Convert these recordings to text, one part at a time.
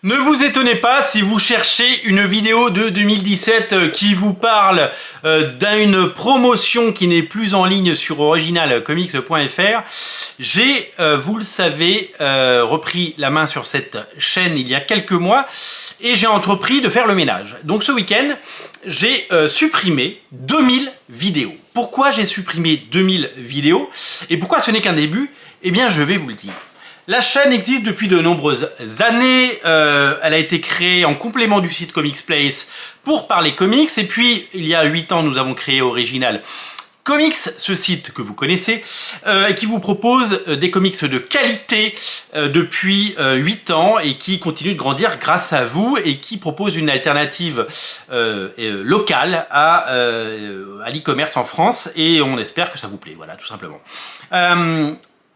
Ne vous étonnez pas si vous cherchez une vidéo de 2017 qui vous parle d'une promotion qui n'est plus en ligne sur originalcomics.fr. J'ai, vous le savez, repris la main sur cette chaîne il y a quelques mois et j'ai entrepris de faire le ménage. Donc ce week-end, j'ai supprimé 2000 vidéos. Pourquoi j'ai supprimé 2000 vidéos et pourquoi ce n'est qu'un début? Eh bien, je vais vous le dire. La chaîne existe depuis de nombreuses années, elle a été créée en complément du site Comics Place pour parler comics, et puis il y a 8 ans nous avons créé Original Comics, ce site que vous connaissez, qui vous propose des comics de qualité depuis 8 ans et qui continue de grandir grâce à vous et qui propose une alternative locale à l'e-commerce en France, et on espère que ça vous plaît, voilà, tout simplement.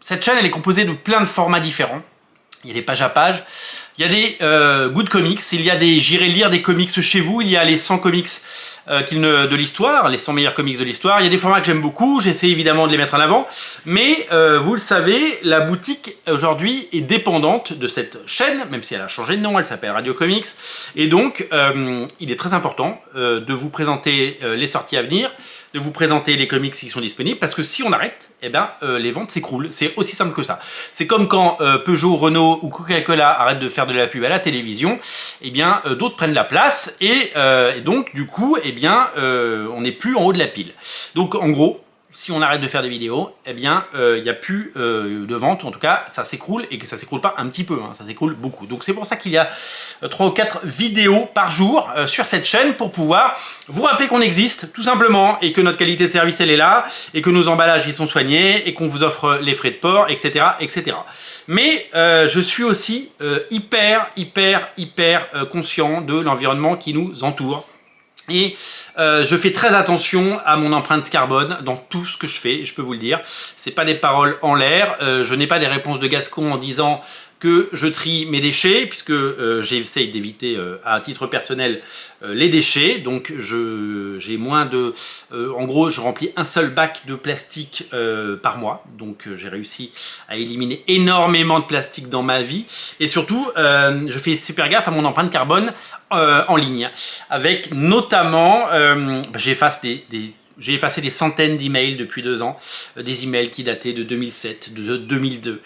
Cette chaîne, elle est composée de plein de formats différents. Il y a des pages à pages, il y a des good comics, il y a des j'irai lire des comics chez vous, il y a les 100 comics de l'histoire, les 100 meilleurs comics de l'histoire. Il y a des formats que j'aime beaucoup, j'essaie évidemment de les mettre en avant, mais vous le savez, la boutique aujourd'hui est dépendante de cette chaîne, même si elle a changé de nom, elle s'appelle Radio Comics, et donc il est très important de vous présenter les sorties à venir, de vous présenter les comics qui sont disponibles, parce que si on arrête, eh ben, les ventes s'écroulent. C'est aussi simple que ça. C'est comme quand Peugeot, Renault ou Coca-Cola arrêtent de faire de la pub à la télévision, eh bien, d'autres prennent la place, et donc, du coup, eh bien, on n'est plus en haut de la pile. Donc, en gros, si on arrête de faire des vidéos, eh bien, il n'y a plus de vente, en tout cas, ça s'écroule, et que ça s'écroule pas un petit peu, hein, ça s'écroule beaucoup. Donc c'est pour ça qu'il y a 3 ou 4 vidéos par jour sur cette chaîne pour pouvoir vous rappeler qu'on existe, tout simplement, et que notre qualité de service, elle est là, et que nos emballages, ils sont soignés, et qu'on vous offre les frais de port, etc., etc. Mais je suis aussi hyper conscient de l'environnement qui nous entoure. Et je fais très attention à mon empreinte carbone dans tout ce que je fais, je peux vous le dire. C'est pas des paroles en l'air, je n'ai pas des réponses de Gascon en disant que je trie mes déchets, puisque j'essaye d'éviter à titre personnel les déchets, donc j'ai moins de... en gros, je remplis un seul bac de plastique par mois, donc j'ai réussi à éliminer énormément de plastique dans ma vie, et surtout, je fais super gaffe à mon empreinte carbone en ligne, avec notamment, j'ai effacé des centaines d'emails depuis 2 ans, des emails qui dataient de 2007, de 2002,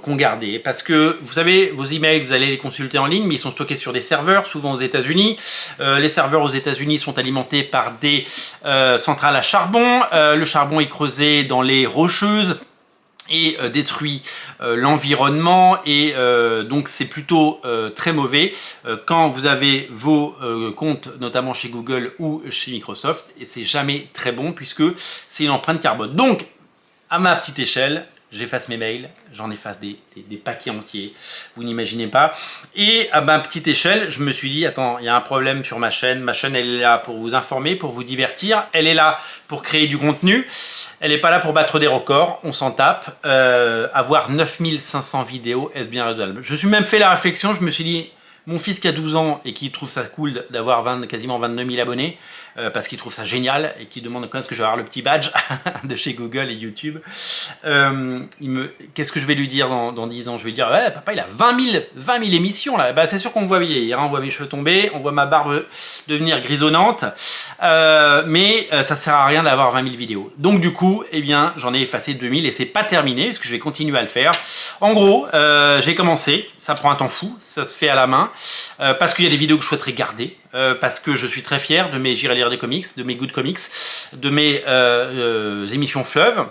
qu'on gardait. Parce que, vous savez, vos emails, vous allez les consulter en ligne, mais ils sont stockés sur des serveurs, souvent aux États-Unis. Les serveurs aux États-Unis sont alimentés par des centrales à charbon. Le charbon est creusé dans les Rocheuses et détruit l'environnement, et donc c'est plutôt très mauvais quand vous avez vos comptes notamment chez Google ou chez Microsoft, et c'est jamais très bon puisque c'est une empreinte carbone. Donc à ma petite échelle, j'efface mes mails, j'en efface des paquets entiers, vous n'imaginez pas. Et à ma petite échelle, je me suis dit, attends, il y a un problème sur ma chaîne elle est là pour vous informer, pour vous divertir, elle est là pour créer du contenu, elle n'est pas là pour battre des records, on s'en tape. Avoir 9500 vidéos, est-ce bien raisonnable? Je me suis même fait la réflexion, je me suis dit, mon fils qui a 12 ans et qui trouve ça cool d'avoir quasiment 22 000 abonnés, parce qu'il trouve ça génial et qui demande quand est-ce que je vais avoir le petit badge de chez Google et YouTube, qu'est-ce que je vais lui dire dans 10 ans? Je vais lui dire, ouais, papa, il a 20 000 émissions là. Bah, c'est sûr qu'on me voit vieillir, hein, on voit mes cheveux tomber, on voit ma barbe devenir grisonnante, mais ça sert à rien d'avoir 20 000 vidéos. Donc du coup, eh bien, j'en ai effacé 2000 et c'est pas terminé parce que je vais continuer à le faire. En gros, j'ai commencé, ça prend un temps fou, ça se fait à la main, parce qu'il y a des vidéos que je souhaiterais garder, parce que je suis très fier de mes J'irai lire des comics, de mes good comics, de mes émissions fleuves,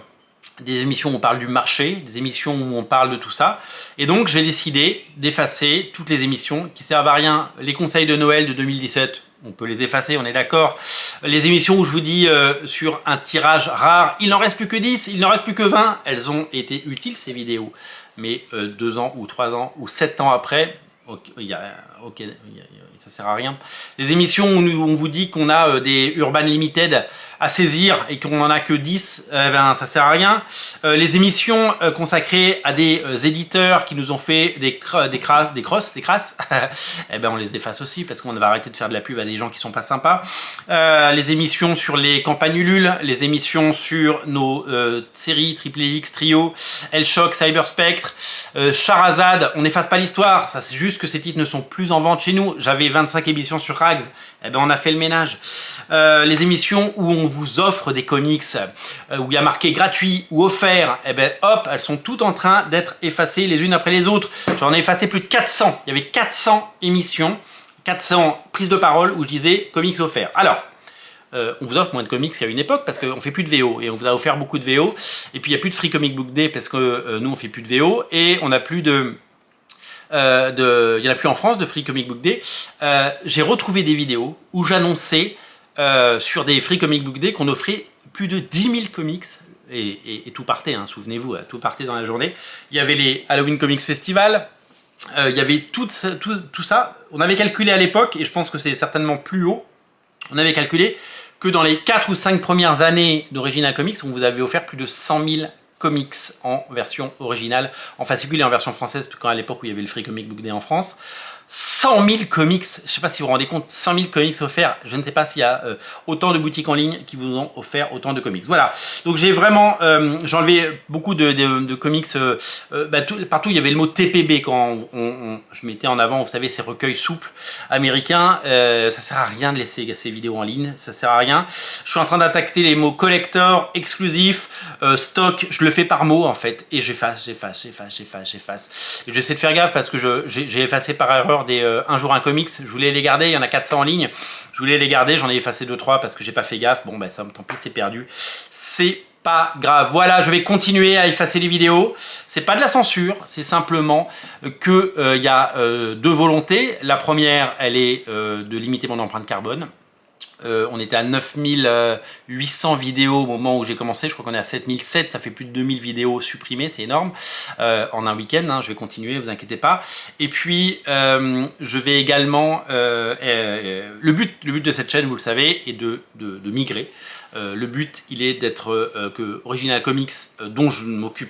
des émissions où on parle du marché, des émissions où on parle de tout ça. Et donc j'ai décidé d'effacer toutes les émissions qui servent à rien. Les conseils de Noël de 2017, on peut les effacer, on est d'accord. Les émissions où je vous dis sur un tirage rare, il n'en reste plus que 10, il n'en reste plus que 20. Elles ont été utiles ces vidéos. Mais 2 ans ou 3 ans ou 7 ans après, ça sert à rien. Les émissions où on vous dit qu'on a des Urban Limited à saisir et qu'on en a que 10, ben, ça sert à rien. Les émissions consacrées à des éditeurs qui nous ont fait des crasses, eh ben on les efface aussi parce qu'on va arrêter de faire de la pub à des gens qui sont pas sympas. Les émissions sur les campagnes Ulule, les émissions sur nos séries Triple X, Trio, Hellshock, Cyberspectre, Charazade, on n'efface pas l'histoire, ça c'est juste que ces titres ne sont plus en vente chez nous. J'avais 25 émissions sur Rags, eh ben on a fait le ménage. Les émissions où on vous offre des comics, où il y a marqué gratuit ou offert, eh ben hop, elles sont toutes en train d'être effacées les unes après les autres. J'en ai effacé plus de 400. Il y avait 400 émissions, 400 prises de parole où je disais comics offerts. Alors, on vous offre moins de comics qu'à une époque parce qu'on fait plus de VO et on vous a offert beaucoup de VO. Et puis il n'y a plus de Free Comic Book Day parce que nous on fait plus de VO et on n'a plus de... il n'y en a plus en France de Free Comic Book Day. J'ai retrouvé des vidéos où j'annonçais sur des Free Comic Book Day qu'on offrait plus de 10 000 comics. Et tout partait, hein, souvenez-vous, tout partait dans la journée. Il y avait les Halloween Comics Festival, il y avait tout ça. On avait calculé à l'époque, et je pense que c'est certainement plus haut, on avait calculé que dans les 4 ou 5 premières années d'Original Comics, on vous avait offert plus de 100 000 comics en version originale, en fascicule et en version française, quand à l'époque où il y avait le Free Comic Book Day en France. 100 000 comics, je ne sais pas si vous vous rendez compte, 100 000 comics offerts, je ne sais pas s'il y a autant de boutiques en ligne qui vous ont offert autant de comics. Voilà, donc j'ai vraiment, j'ai enlevé beaucoup de comics, partout il y avait le mot TPB quand je mettais en avant, vous savez, ces recueils souples américains, ça sert à rien de laisser ces vidéos en ligne, ça sert à rien. Je suis en train d'attaquer les mots collector, exclusif, stock, je le fais par mot en fait, et j'efface. Et j'essaie de faire gaffe parce que j'ai effacé par erreur un jour un comics, je voulais les garder, il y en a 400 en ligne, je voulais les garder, j'en ai effacé 2-3 parce que j'ai pas fait gaffe, bon bah ça, tant pis, c'est perdu, c'est pas grave. Voilà, je vais continuer à effacer les vidéos, c'est pas de la censure, c'est simplement que il y a deux volontés. La première, elle est de limiter mon empreinte carbone. On était à 9800 vidéos au moment où j'ai commencé, je crois qu'on est à 7007, ça fait plus de 2000 vidéos supprimées, c'est énorme, en un week-end, hein, je vais continuer, ne vous inquiétez pas. Et puis, je vais également, le but de cette chaîne, vous le savez, est de migrer. Le but, il est d'être que Original Comics, dont je m'occupe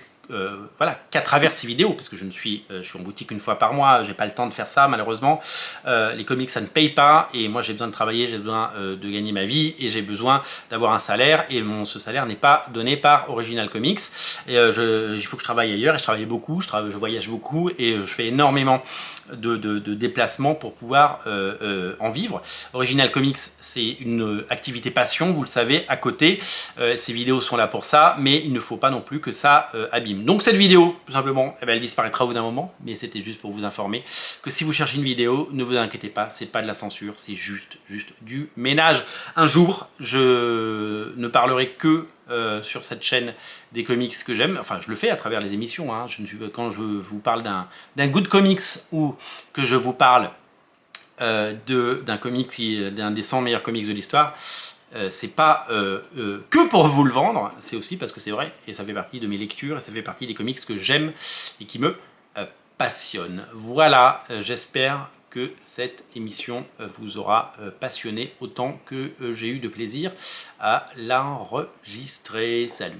voilà, qu'à travers ces vidéos, parce que je suis en boutique une fois par mois, j'ai pas le temps de faire ça malheureusement. Les comics ça ne paye pas et moi j'ai besoin de travailler, j'ai besoin de gagner ma vie et j'ai besoin d'avoir un salaire et ce salaire n'est pas donné par Original Comics. Et il faut que je travaille ailleurs et je travaille beaucoup, je voyage beaucoup et je fais énormément de déplacements pour pouvoir en vivre. Original Comics c'est une activité passion, vous le savez, à côté. Ces vidéos sont là pour ça, mais il ne faut pas non plus que ça abîme. Donc cette vidéo, tout simplement, eh bien, elle disparaîtra au bout d'un moment, mais c'était juste pour vous informer que si vous cherchez une vidéo, ne vous inquiétez pas, c'est pas de la censure, c'est juste du ménage. Un jour, je ne parlerai que sur cette chaîne des comics que j'aime, enfin je le fais à travers les émissions, hein. Quand je vous parle d'un good comics ou que je vous parle d'un comics, d'un des 100 meilleurs comics de l'histoire, c'est pas que pour vous le vendre, c'est aussi parce que c'est vrai et ça fait partie de mes lectures et ça fait partie des comics que j'aime et qui me passionnent. Voilà, j'espère que cette émission vous aura passionné autant que j'ai eu de plaisir à l'enregistrer. Salut!